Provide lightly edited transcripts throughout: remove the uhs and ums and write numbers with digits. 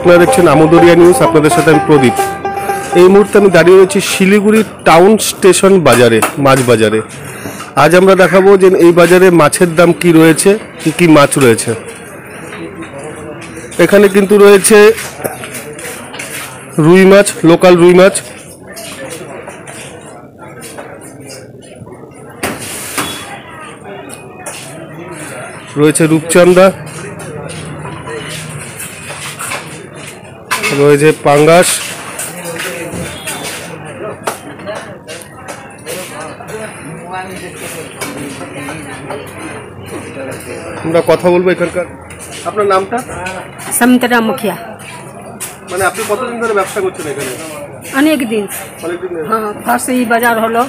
আপনারা দেখছেন আমোদরিয়া নিউজ। আপনাদের সাথে আমি প্রদীপ। এই মুহূর্তে আমি দাঁড়িয়ে রয়েছি শিলিগুড়ি টাউন স্টেশন বাজারে, মাছ বাজারে। আজ আমরা দেখাবো যে এই বাজারে মাছের দাম কি রয়েছে, কি কি মাছ রয়েছে। এখানে কিন্তু রয়েছে রুই মাছ, লোকাল রুই মাছ, রয়েছে রূপচাঁদা, রয়েছে পাঙ্গাস, আমরা কথা বলবো এখানকার। আপনার নামটা? সমিত্রা মুখিয়া। মানে আপনি কতদিন ধরে ব্যবসা করছেন এখানে? অনেক দিন। অনেকদিন। হ্যাঁ, ফার্স্ট এই বাজার হলো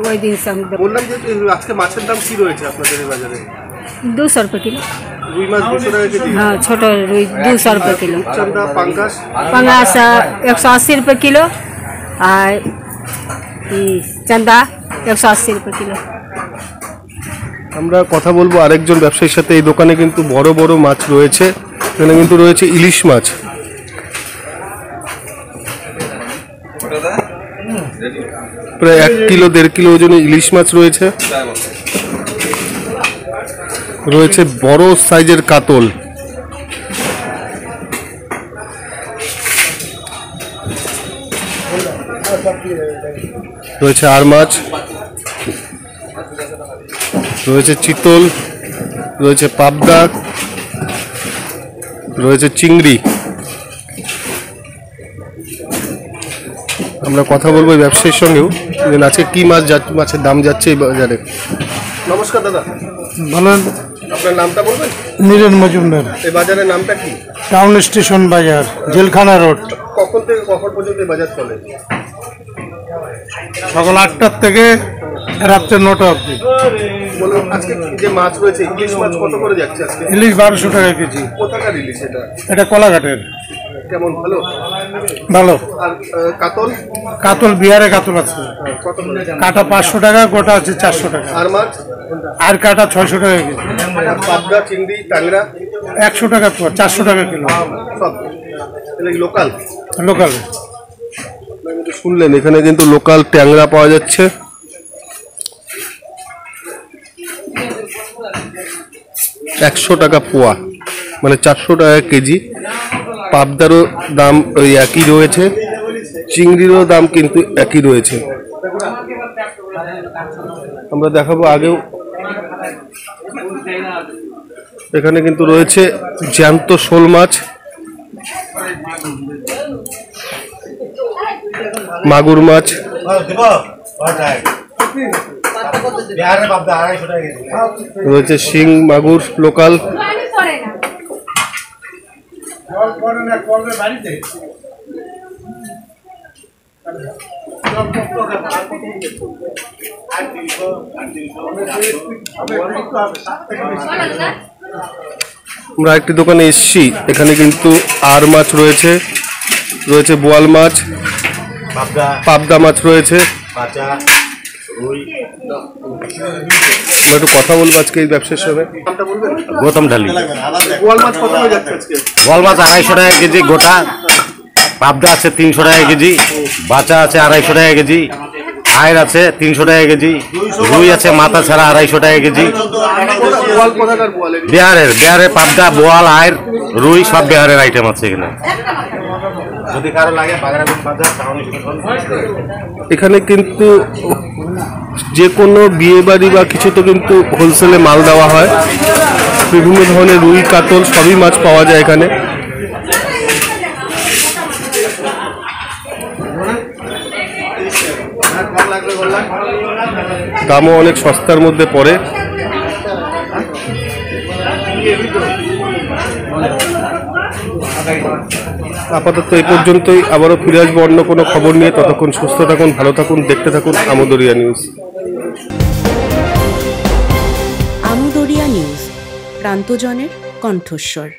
ওই দিন से हम। বললাম যে আজকে মাছের দাম কি রয়েছে আপনাদের এই বাজারে? 200 रुपये किलो। রুই মাছ 200 টাকা কেজি? हाँ, छोटा रुई 200 रुपये किलो। রূপচাঁদা, পাঙ্গাস? पंगास 180 रुपये किलो और चंदा 180 रुपये किलो। আমরা কথা বলবো আরেকজন ব্যবসায়ীর সাথে। এই দোকানে কিন্তু বড় বড় মাছ রয়েছে। এখানে কিন্তু রয়েছে ইলিশ মাছ, প্রায় 1 কিলো 1.5 কিলো ওজনের ইলিশ মাছ রয়েছে। রয়েছে বড় সাইজের কাতল, রয়েছে আর মাছ, রয়েছে চিতল, রয়েছে পাবদা, রয়েছে চিংড়ি। আমরা কথা বলবো এই ব্যবসায়ীর সঙ্গেও যে আজকে কি মাছের দাম যাচ্ছে এই বাজারে। নমস্কার দাদা। বলেন। আপনার নামটা বলবেন? নীরেন মজুমদার। এই বাজারের নামটা কি? টাউন স্টেশন বাজার, জেলখানা রোড। কখন থেকে কখন পর্যন্ত এই বাজার চলে? সকাল 8টার থেকে রাত্রে 9টা অবধি। বলুন, আজকে যে মাছ রয়েছে ইলিশ মাছ কত করে যাচ্ছে আজকে? ইলিশ 1200 টাকা কেজি। কোথাকার ইলিশ এটা? এটা কলাঘাটের। কেমন, ভালো? ভালো। আর কাতল? কাতল বিহারে কাতল আছে, কত করে? কাটা 500 টাকা, গোটা আছে 400 টাকা। আর মাছ? আর কাটা 600 টাকা কেজি। পাবদা, চিংড়ি, ট্যাংরা? 100 টাকা পোয়া, 400 টাকা কিলো। সব এটা কি লোকাল? লোকাল। শুনলেন, এখানে কিন্তু লোকাল ট্যাংরা পাওয়া যাচ্ছে। $100 টাকা পোয়া, মানে 400 টাকা কেজি। পাবদারও দাম ওই একই রয়েছে, চিংড়িরও দাম কিন্তু একই রয়েছে। আমরা দেখাবো আগেও। এখানে কিন্তু রয়েছে জ্যান্ত শোল মাছ, মাগুর মাছ, রয়েছে শিং মাগুর লোকাল। আমরা একটি দোকানে এসেছি, এখানে কিন্তু আর মাছ রয়েছে, রয়েছে বোয়াল মাছ, পাবদা মাছ রয়েছে। আমরা একটু কথা বলবো আজকে এই ব্যবসার সঙ্গে। গৌতম ঢালি। বোয়াল মাছ কত হয়ে যাচ্ছে আজকে? বোয়াল মাছ 250 টাকা কেজি গোটা, পাবদা আছে 300 টাকা কেজি, বাচা আছে 250 টাকা কেজি, আয়ের আছে 300 টাকা কেজি, রুই আছে মাথা ছাড়া 250 টাকা কেজি। বিহারের পাবদা, বোয়াল, আয়ের, রুই সব বিহারের আইটেম আছে এখানে। যদি কারো লাগে এখানে কিন্তু যে কোনো বিয়ে বাড়ি বা কিছু তো কিন্তু হোলসেলে মাল দেওয়া হয়। বিভিন্ন ধরনের রুই, কাতল সবই মাছ পাওয়া যায় এখানে। দামও অনেক সস্তার মধ্যে পড়ে। আপাতত এই পর্যন্তই। আবারও ফিরে আসবো অন্য কোনো খবর নিয়ে। ততক্ষণ সুস্থ থাকুন, ভালো থাকুন, দেখতে থাকুন আমোদরিয়া নিউজ। আমোদরিয়া নিউজ, প্রান্তজনের কণ্ঠস্বর।